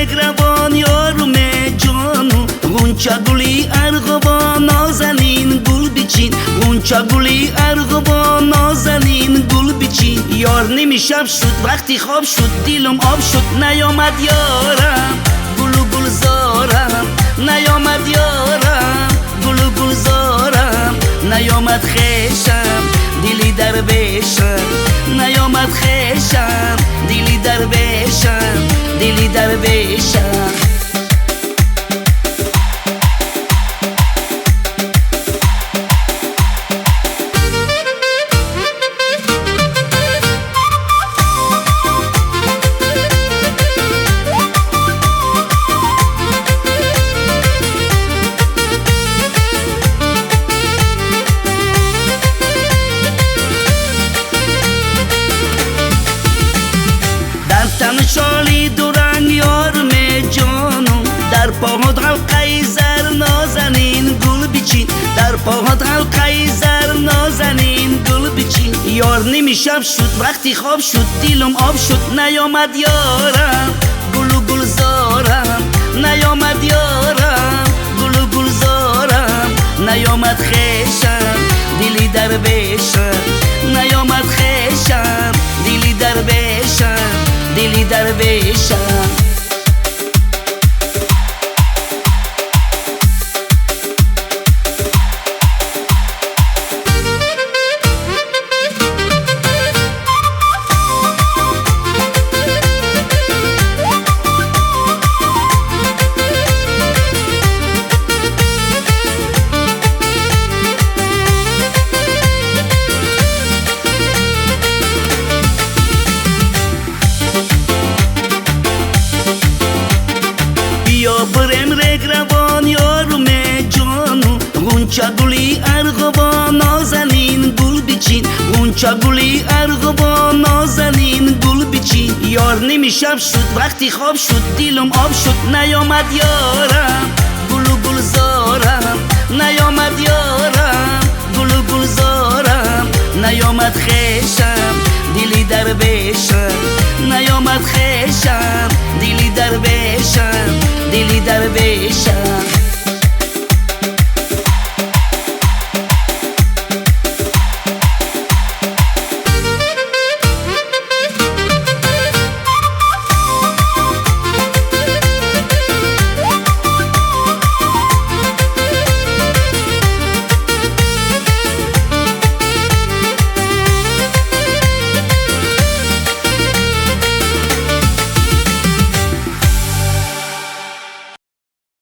رگروان یارم جانو غنچه گلی ارغوان نازنین گل بچین غنچه گلی ارغوان نازنین گل بچین یار نمی شب شد وقتی خواب شد دیلم آب شد نیامد یارم گلو گل زارم نیامد یارم گلو گل زارم نیامد خیشم دیلی درویشم نیامد خیشم دیلی درویشم دیلی درویشم شالی دورنگ یارم جانم در پاهات حلقه زر نازنین گل بچین در پاهات حلقه زر نازنین گل بچین یار نمی شب شد وقتی خواب شد دیلم آب شد نیامد یارم گلو گل زارم نیامد یارم گلو گل زارم نیامد خیشم دیلی درویشم نیامد خیشم دیلی درویشم دیلی درویشم یا برم رگروان یارم جانو غنچه گلی ارغوان نازنین گل بچین غنچه گلی ارغوان نازنین گل بچین یار نمی شب شد وقتی خواب شد دیلم آب شد نیامد یارم گلو گل زارم نیامد یارم گلو گل زارم نیامد خیشم دیلی درویشم نیامد خیشم دیلی درویشم دیلی درویشم